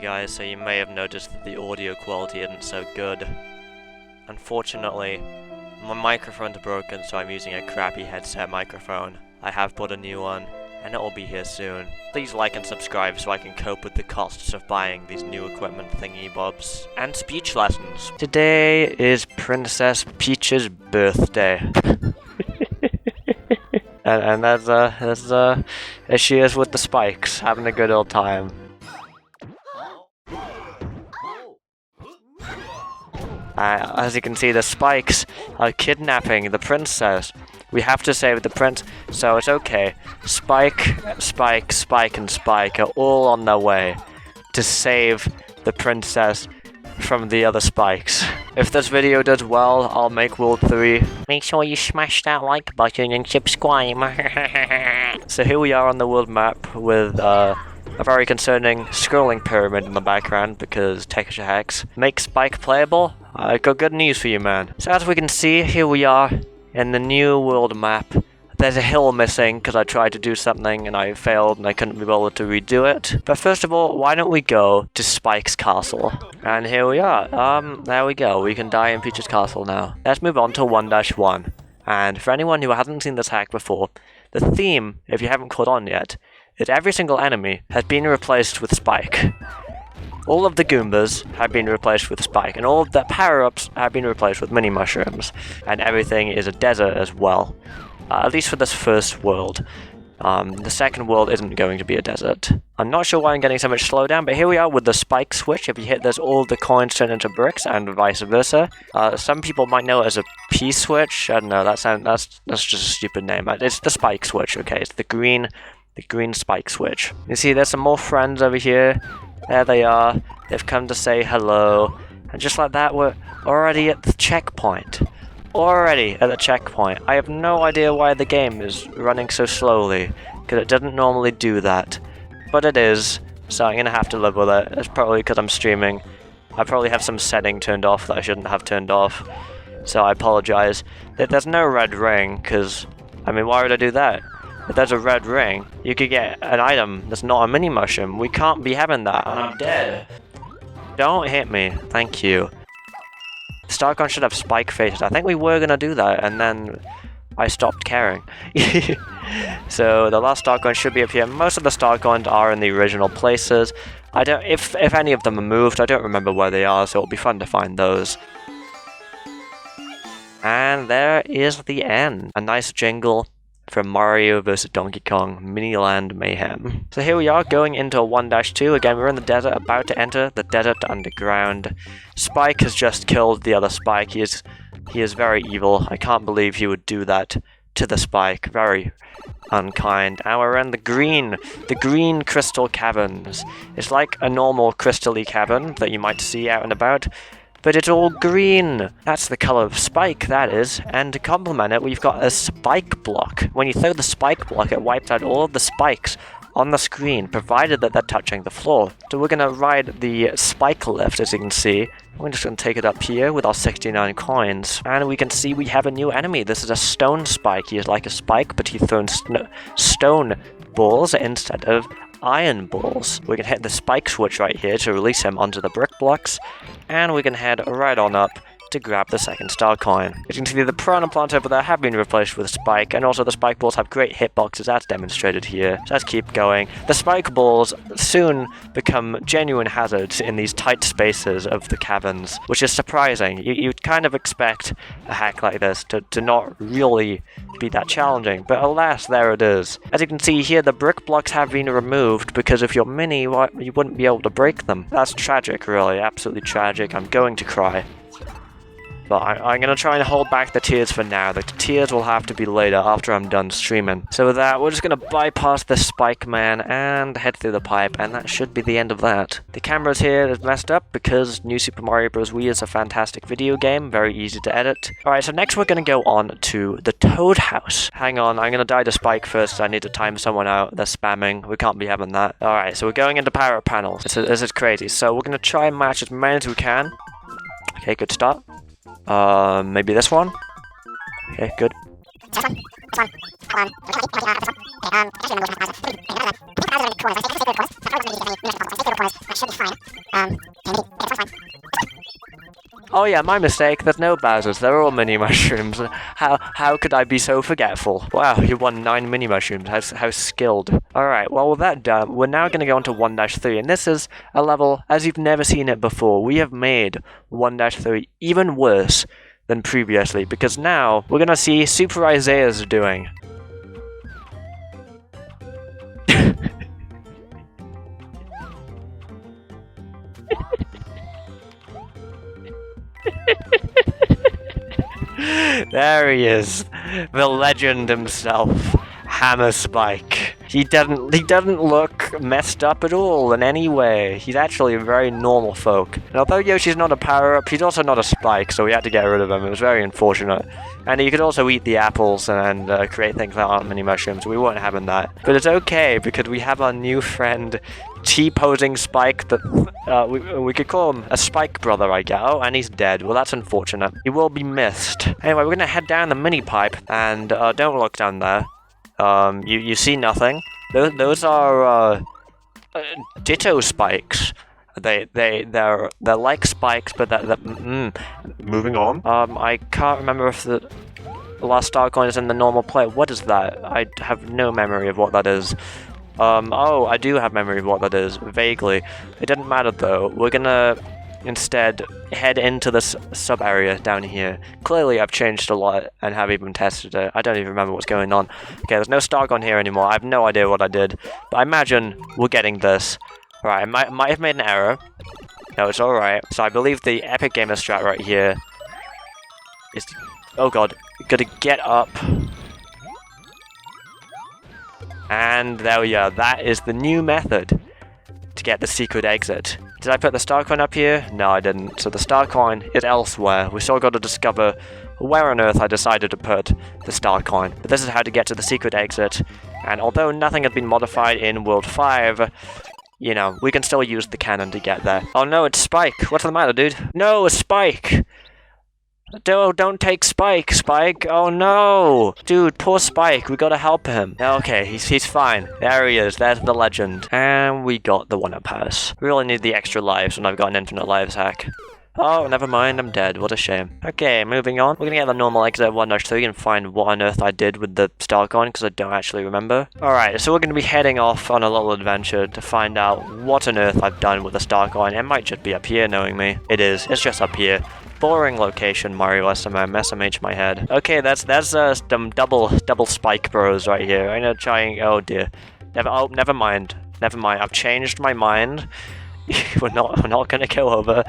guys, so you may have noticed that the audio quality isn't so good. Unfortunately, my microphone's broken, so I'm using a crappy headset microphone. I have bought a new one, and it will be here soon. Please like and subscribe so I can cope with the costs of buying these new equipment thingy-bobs. And speech lessons. Today is Princess Peach's birthday. and as she is with the spikes, having a good old time. As you can see, the spikes are kidnapping the princess. We have to save the prince, so it's okay. Spike, Spike, Spike, and Spike are all on their way to save the princess from the other spikes. If this video does well, I'll make World 3. Make sure you smash that like button and subscribe. So here we are on the world map with a very concerning scrolling pyramid in the background because texture hacks make Spike playable. I got good news for you, man. So as we can see, here we are in the new world map. There's a hill missing because I tried to do something and I failed and I couldn't be able to redo it. But first of all, why don't we go to Spike's castle? And here we are. There we go. We can die in Peach's castle now. Let's move on to 1-1. And for anyone who hasn't seen this hack before, the theme, if you haven't caught on yet, is every single enemy has been replaced with Spike. All of the Goombas have been replaced with Spike, and all of the power-ups have been replaced with mini mushrooms. And everything is a desert as well. At least for this first world. The second world isn't going to be a desert. I'm not sure why I'm getting so much slowdown, but here we are with the Spike switch. If you hit this, all the coins turn into bricks, and vice versa. Some people might know it as a P switch. I don't know, that's just a stupid name. It's the Spike switch, okay? It's the green Spike switch. You see, there's some more friends over here. There they are. They've come to say hello. And just like that, we're already at the checkpoint. Already at the checkpoint. I have no idea why the game is running so slowly, because it doesn't normally do that. But it is, so I'm going to have to live with it. It's probably because I'm streaming. I probably have some setting turned off that I shouldn't have turned off. So I apologize. There's no red ring, because, I mean, why would I do that? If there's a red ring, you could get an item that's not a mini mushroom. We can't be having that. I'm dead. Don't hit me. Thank you. Starcon should have spike faces. I think we were going to do that, and then I stopped caring. So the last Starcon should be up here. Most of the Starcons are in the original places. I don't. If any of them are moved, I don't remember where they are, so it'll be fun to find those. And there is the end. A nice jingle from Mario vs. Donkey Kong Miniland Mayhem. So here we are going into 1-2. Again, we're in the desert, about to enter the desert underground. Spike has just killed the other Spike. He is very evil. I can't believe he would do that to the Spike. Very unkind. And we're in the green crystal caverns. It's like a normal crystal-y cavern that you might see out and about, but it's all green. That's the color of Spike, that is. And to complement it, we've got a spike block. When you throw the spike block, it wipes out all of the spikes on the screen, provided that they're touching the floor. So we're gonna ride the spike lift, as you can see. We're just gonna take it up here with our 69 coins. And we can see we have a new enemy. This is a stone Spike. He is like a spike, but he's thrown stone balls instead of iron balls. We can hit the spike switch right here to release him onto the brick blocks, and we can head right on up to grab the second star coin. As you can see, the piranha plants over there have been replaced with Spike, and also the spike balls have great hitboxes, as demonstrated here. So let's keep going. The spike balls soon become genuine hazards in these tight spaces of the caverns, which is surprising. You'd kind of expect a hack like this to not really be that challenging, but alas, there it is. As you can see here, the brick blocks have been removed because if you're mini, you wouldn't be able to break them. That's tragic, really, absolutely tragic. I'm going to cry. But I'm going to try and hold back the tears for now. The tears will have to be later after I'm done streaming. So with that, we're just going to bypass the Spike Man and head through the pipe, and that should be the end of that. The cameras here is messed up because New Super Mario Bros. Wii is a fantastic video game, very easy to edit. Alright, so next we're going to go on to the Toad House. Hang on, I'm going to die to Spike first, I need to time someone out. They're spamming, we can't be having that. Alright, so we're going into power-up panels. This is crazy. So we're going to try and match as many as we can. Okay, good start. Maybe this one? Okay, good. Oh yeah, my mistake. There's no Bowsers. They're all mini mushrooms. How could I be so forgetful? Wow, you won 9 mini mushrooms. How skilled. Alright, well with that done, we're now going to go on to 1-3, and this is a level as you've never seen it before. We have made 1-3 even worse than previously, because now we're going to see Super Isaiah's doing. There he is, the legend himself, Hammer Spike. He doesn't look messed up at all in any way. He's actually a very normal folk. And although Yoshi's not a power-up, he's also not a Spike, so we had to get rid of him. It was very unfortunate. And he could also eat the apples and create things that aren't mini mushrooms. We weren't having that. But it's okay, because we have our new friend, T-posing Spike, that we could call him a Spike brother, I guess. Oh, and he's dead. Well, that's unfortunate. He will be missed. Anyway, we're gonna head down the mini pipe, and don't look down there. You see nothing. Those are ditto spikes. They're like spikes, but moving on. I can't remember if the last star coin is in the normal play. What is that? I have no memory of what that is. Oh, I do have memory of what that is, vaguely. It didn't matter though. We're gonna instead head into this sub-area down here. Clearly I've changed a lot and have even tested it. I don't even remember what's going on. Okay, there's no Stargon here anymore. I have no idea what I did, but I imagine we're getting this. Right, I might have made an error. No, it's alright. So I believe the Epic Gamer strat right here is... Oh god, gotta get up. And there we are. That is the new method to get the secret exit. Did I put the star coin up here? No, I didn't. So the star coin is elsewhere. We still got to discover where on earth I decided to put the star coin. But this is how to get to the secret exit. And although nothing had been modified in World 5, you know, we can still use the cannon to get there. Oh no, it's Spike. What's the matter, dude? No, it's Spike! Don't take Spike, Spike. Oh no! Dude, poor Spike. We gotta help him. Okay, he's fine. There he is. There's the legend. And we got the 1-up house. We really need the extra lives when I've got an infinite lives hack. Oh, never mind. I'm dead. What a shame. Okay, moving on. We're gonna get the normal exit 1-3 and find what on earth I did with the star coin, because I don't actually remember. Alright, so we're gonna be heading off on a little adventure to find out what on earth I've done with the star coin. It might just be up here, knowing me. It is. It's just up here. Boring location, Mario SMH my head. Okay, that's some double Spike bros right here. I'm gonna try and... Oh dear. Never mind. Never mind. I've changed my mind. we're not gonna go over.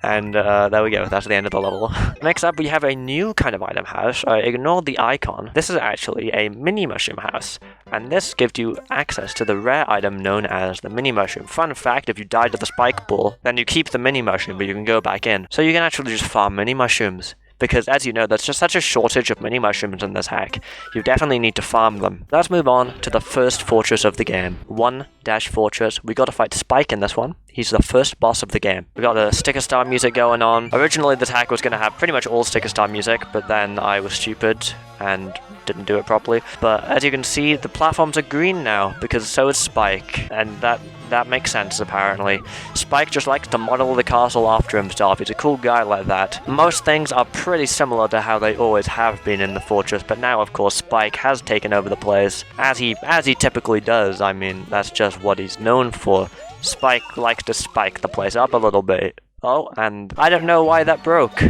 And there we go, that's the end of the level. Next up, we have a new kind of item house. Ignore the icon. This is actually a mini mushroom house, and this gives you access to the rare item known as the mini mushroom. Fun fact, if you die to the spike ball, then you keep the mini mushroom, but you can go back in. So you can actually just farm mini mushrooms. Because, as you know, there's just such a shortage of mini mushrooms in this hack. You definitely need to farm them. Let's move on to the first fortress of the game. 1-Fortress. We gotta fight Spike in this one. He's the first boss of the game. We got a sticker star music going on. Originally, this hack was gonna have pretty much all sticker star music, but then I was stupid and didn't do it properly. But as you can see, the platforms are green now, because so is Spike. And that makes sense, apparently. Spike just likes to model the castle after himself. He's a cool guy like that. Most things are pretty similar to how they always have been in the fortress, but now, of course, Spike has taken over the place. As he typically does. I mean, that's just what he's known for. Spike likes to spike the place up a little bit. Oh, and I don't know why that broke.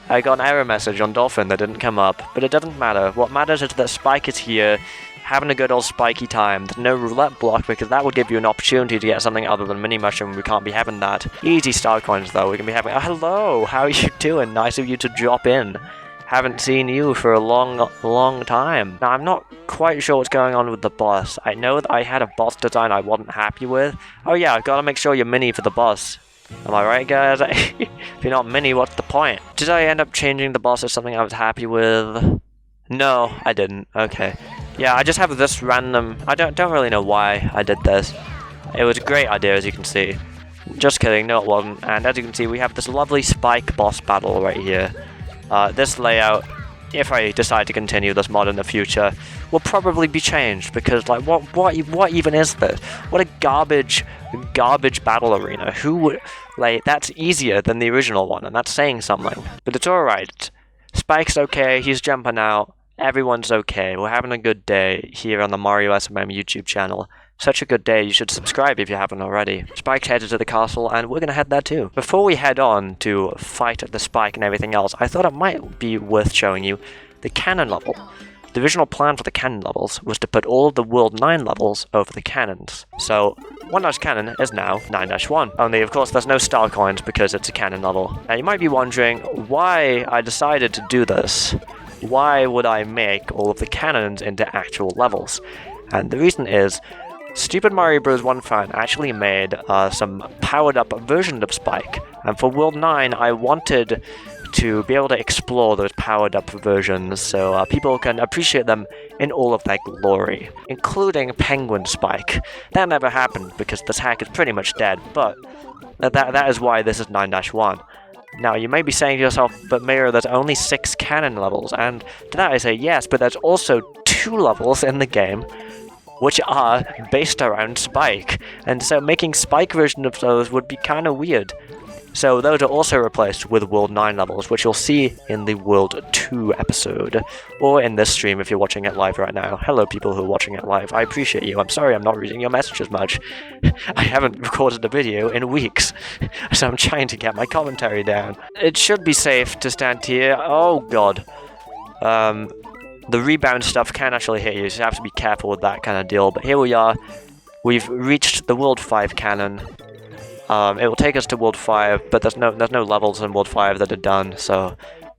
I got an error message on Dolphin that didn't come up, but it doesn't matter. What matters is that Spike is here, having a good old spiky time. There's no roulette block, because that would give you an opportunity to get something other than mini mushroom. We can't be having that. Easy star coins though, we can be having... Oh, hello! How are you doing? Nice of you to drop in. Haven't seen you for a long time. Now, I'm not quite sure what's going on with the boss. I know that I had a boss design I wasn't happy with. Oh yeah, I've got to make sure you're mini for the boss. Am I right, guys? If you're not mini, what's the point? Did I end up changing the boss to something I was happy with? No, I didn't. Okay. Yeah, I just have this random... I don't really know why I did this. It was a great idea, as you can see. Just kidding, no it wasn't. And as you can see, we have this lovely Spike boss battle right here. This layout if I decide to continue this mod in the future, will probably be changed, because like what even is this? What a garbage battle arena. Who would, like, that's easier than the original one, and that's saying something. But it's alright. Spike's okay, he's jumping out, everyone's okay, we're having a good day here on the Mario SMM YouTube channel. Such a good day, you should subscribe if you haven't already. Spike's headed to the castle, and we're gonna head there too. Before we head on to fight the Spike and everything else, I thought it might be worth showing you the cannon level. The original plan for the cannon levels was to put all of the World 9 levels over the cannons. So, 1-cannon is now 9-1. Only, of course, there's no star coins because it's a cannon level. Now, you might be wondering why I decided to do this. Why would I make all of the cannons into actual levels? And the reason is, Stupid Mario Bros. 1 fan actually made some powered up version of Spike, and for World 9 I wanted to be able to explore those powered up versions so people can appreciate them in all of their glory, including Penguin Spike. That never happened because this hack is pretty much dead, but that is why this is 9-1. Now, you may be saying to yourself, but Mayro, there's only 6 cannon levels, and to that I say yes, but there's also 2 levels in the game which are based around Spike, and so making Spike version of those would be kind of weird. So those are also replaced with World 9 levels, which you'll see in the World 2 episode, or in this stream if you're watching it live right now. Hello people who are watching it live, I appreciate you. I'm sorry I'm not reading your messages much. I haven't recorded a video in weeks, so I'm trying to get my commentary down. It should be safe to stand here. Oh god. The rebound stuff can actually hit you, so you have to be careful with that kind of deal. But here we are. We've reached the World 5 cannon. It will take us to World 5, but there's no levels in World 5 that are done, so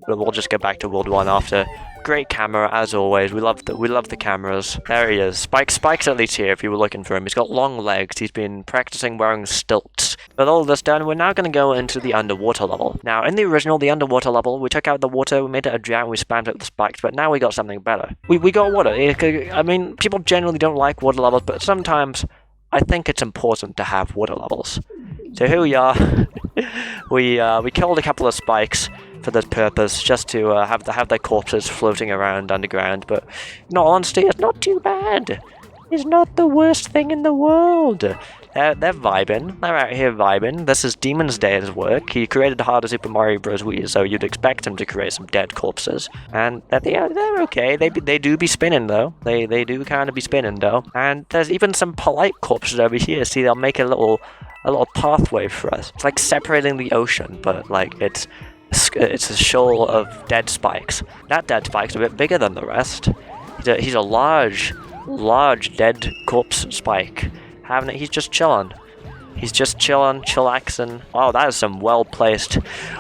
we'll just go back to World 1 after. Great camera, as always. We love the cameras. There he is. Spike's at least here, if you were looking for him. He's got long legs. He's been practicing wearing stilts. With all this done, we're now going to go into the underwater level. Now, in the original, the underwater level, we took out the water, we made it a drought, we spammed it with spikes, but now we got something better. We got water. I mean, people generally don't like water levels, but sometimes I think it's important to have water levels. So here we are. We killed a couple of spikes for this purpose, just to have their corpses floating around underground, but in all honesty, it's not too bad. It's not the worst thing in the world. They're vibing. They're out here vibing. This is Demon's Day's work. He created Harder Super Mario Bros. Wii, so you'd expect him to create some dead corpses. And they're okay. They do be spinning, though. They do kind of be spinning, though. And there's even some polite corpses over here. See, they'll make a little pathway for us. It's like separating the ocean, but like it's a shoal of dead spikes. That dead spike's a bit bigger than the rest. He's a large dead corpse spike. He's just chilling. He's just chilling, chillaxing. Oh, that is some well-placed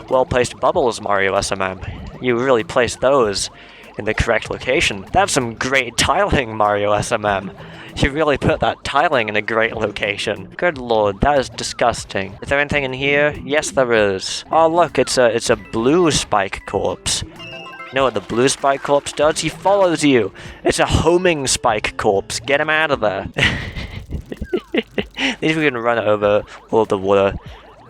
bubbles, Mario SMM. You really placed those in the correct location. That's some great tiling, Mario SMM. You really put that tiling in a great location. Good lord, that is disgusting. Is there anything in here? Yes, there is. Oh look, it's a blue spike corpse. You know what the blue spike corpse does? He follows you. It's a homing spike corpse. Get him out of there. At least we can run over all of the water.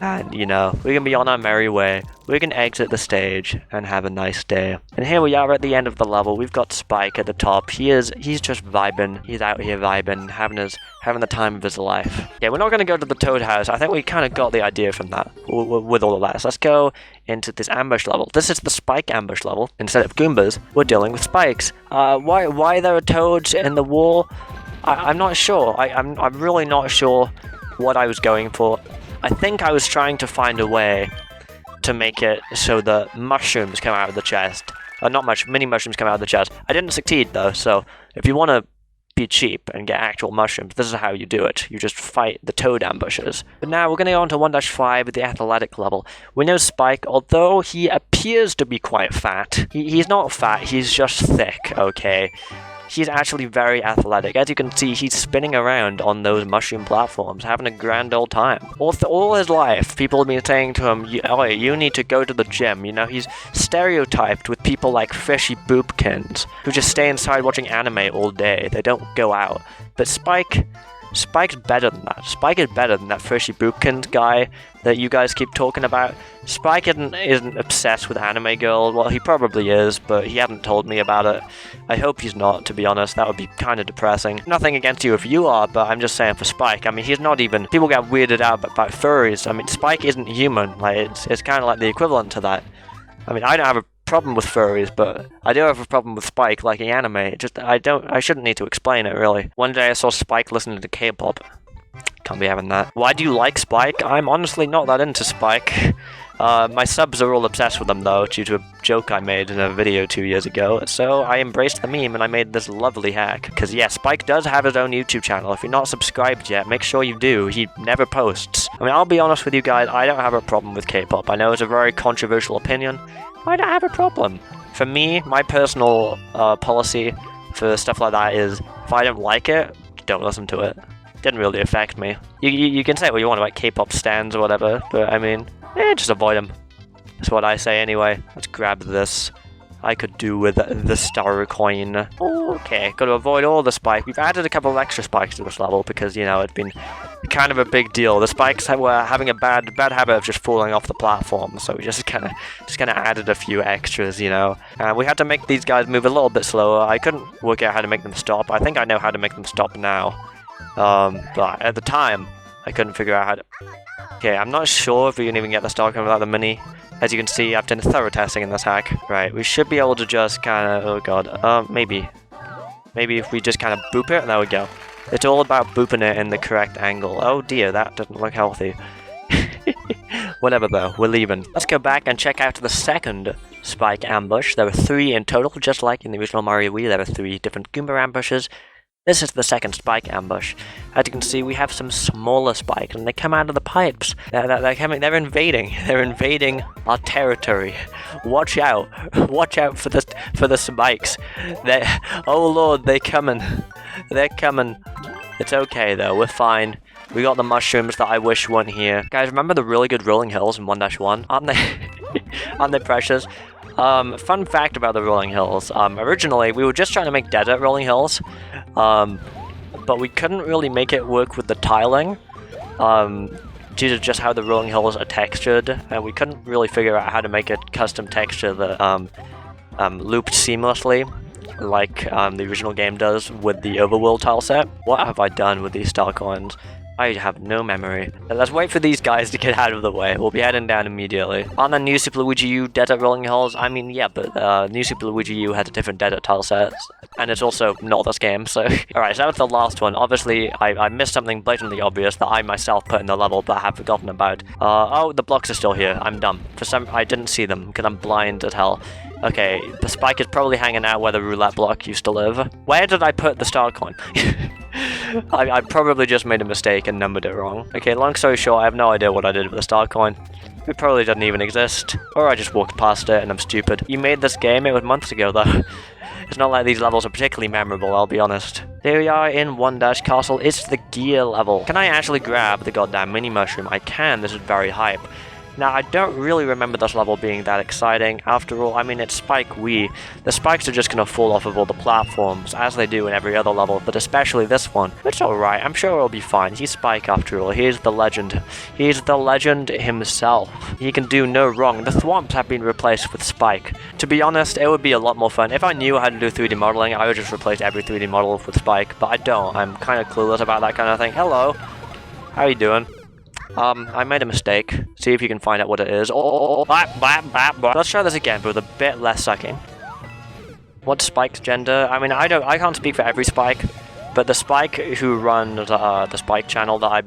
And, you know, we can be on our merry way. We can exit the stage and have a nice day. And here we are at the end of the level. We've got Spike at the top. He's just vibing. He's out here vibing, having the time of his life. Yeah, we're not going to go to the Toad House. I think we kind of got the idea from that, with all of that. So let's go into this ambush level. This is the Spike ambush level. Instead of Goombas, we're dealing with spikes. Why there are toads in the wall? I'm not sure. I'm really not sure what I was going for. I think I was trying to find a way to make it so the mushrooms come out of the chest. Mini mushrooms come out of the chest. I didn't succeed though, so if you want to be cheap and get actual mushrooms, this is how you do it. You just fight the toad ambushes. But now we're going to go on to 1-5 with the athletic level. We know Spike, although he appears to be quite fat, he's not fat, he's just thick, okay? He's actually very athletic. As you can see, he's spinning around on those mushroom platforms, having a grand old time. All his life, people have been saying to him, oh, you need to go to the gym. You know, he's stereotyped with people like fishy boopkins, who just stay inside watching anime all day. They don't go out. But Spike Spike's better than that. Spike is better than that Frishy Boopkins guy that you guys keep talking about. Spike isn't obsessed with Anime Girl. Well, he probably is, but he hasn't told me about it. I hope he's not, to be honest. That would be kind of depressing. Nothing against you if you are, but I'm just saying for Spike. I mean, he's not even... People get weirded out about furries. I mean, Spike isn't human. Like, it's kind of like the equivalent to that. I mean, I don't have a problem with furries, but I do have a problem with Spike liking anime. I shouldn't need to explain it, really. One day I saw Spike listening to K-pop. Can't be having that. Why do you like Spike? I'm honestly not that into Spike. My subs are all obsessed with him, though, due to a joke I made in a video 2 years ago, so I embraced the meme and I made this lovely hack. Because, yeah, Spike does have his own YouTube channel. If you're not subscribed yet, make sure you do. He never posts. I mean, I'll be honest with you guys, I don't have a problem with K-pop. I know it's a very controversial opinion. I don't have a problem. For me, my personal policy for stuff like that is, if I don't like it, don't listen to it. Didn't really affect me. You can say what you want about K-pop stans or whatever, but I mean, just avoid them. That's what I say anyway. Let's grab this. I could do with the star coin. Okay, got to avoid all the spikes. We've added a couple of extra spikes to this level because, you know, it's been kind of a big deal. The spikes were having a bad habit of just falling off the platform, so we just kind of added a few extras, you know. We had to make these guys move a little bit slower. I couldn't work out how to make them stop. I think I know how to make them stop now. But at the time, I couldn't figure out how to... Okay, I'm not sure if we can even get the star coin without the mini. As you can see, I've done thorough testing in this hack. Right, we should be able to just kind of... Oh god, maybe. Maybe if we just kind of boop it, there we go. It's all about booping it in the correct angle. Oh dear, that doesn't look healthy. Whatever though, we're leaving. Let's go back and check out the second spike ambush. There were 3 in total, just like in the original Mario Wii. There were 3 different Goomba ambushes. This is the second spike ambush. As you can see, we have some smaller spikes, and they come out of the pipes. They're invading. They're invading our territory. Watch out! Watch out for the spikes. Oh lord, they're coming. They're coming. It's okay though. We're fine. We got the mushrooms that I wish weren't here. Guys, remember the really good rolling hills in 1-1? Aren't they? Aren't they precious? Fun fact about the rolling hills. Originally, we were just trying to make desert rolling hills, but we couldn't really make it work with the tiling, due to just how the rolling hills are textured, and we couldn't really figure out how to make a custom texture that, looped seamlessly, like, the original game does with the overworld tile set. What have I done with these star coins? I have no memory. Let's wait for these guys to get out of the way. We'll be heading down immediately. Aren't there New Super Luigi U desert rolling hills? I mean, yeah, but New Super Luigi U had a different desert tile sets. And it's also not this game, so... Alright, so that was the last one. Obviously, I missed something blatantly obvious that I myself put in the level, but I have forgotten about. Oh, the blocks are still here. I'm dumb. I didn't see them, because I'm blind as hell. Okay, the spike is probably hanging out where the roulette block used to live. Where did I put the star coin? I probably just made a mistake and numbered it wrong. Okay, long story short, I have no idea what I did with the star coin. It probably doesn't even exist. Or I just walked past it and I'm stupid. You made this game, it was months ago though. It's not like these levels are particularly memorable, I'll be honest. There we are in 1- Castle. It's the gear level. Can I actually grab the goddamn mini mushroom? I can, this is very hype. Now, I don't really remember this level being that exciting. After all, I mean, it's Spike Wii. The spikes are just gonna fall off of all the platforms, as they do in every other level, but especially this one. It's alright, I'm sure it'll be fine. He's Spike after all. He's the legend. He's the legend himself. He can do no wrong. The thwomps have been replaced with Spike. To be honest, it would be a lot more fun. If I knew how to do 3D modeling, I would just replace every 3D model with Spike, but I don't. I'm kind of clueless about that kind of thing. Hello. How you doing? I made a mistake. See if you can find out what it is. Let's try this again, but with a bit less sucking. What's Spike's gender? I mean, I can't speak for every Spike, but the Spike who runs the Spike channel that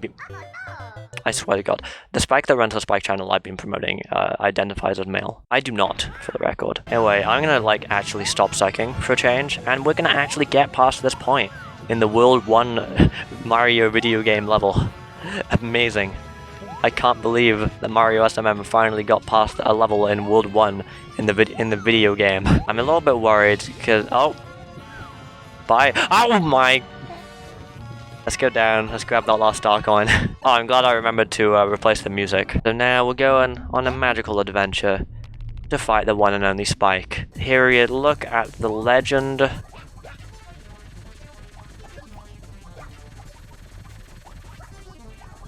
I swear to God, the Spike that runs the Spike channel I've been promoting identifies as male. I do not, for the record. Anyway, I'm gonna like actually stop sucking for a change, and we're gonna actually get past this point in the World 1 Mario video game level. Amazing. I can't believe that Mario SMM finally got past a level in World 1 in the video game. I'm a little bit worried because... Oh! Bye! Oh my... Let's go down. Let's grab that last star coin. Oh, I'm glad I remembered to replace the music. So now we're going on a magical adventure to fight the one and only Spike. Period. Look at the legend.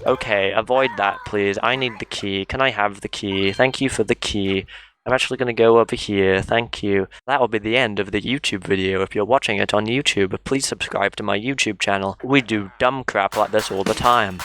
Okay, avoid that, please. I need the key. Can I have the key? Thank you for the key. I'm actually going to go over here. Thank you. That will be the end of the YouTube video. If you're watching it on YouTube, please subscribe to my YouTube channel. We do dumb crap like this all the time.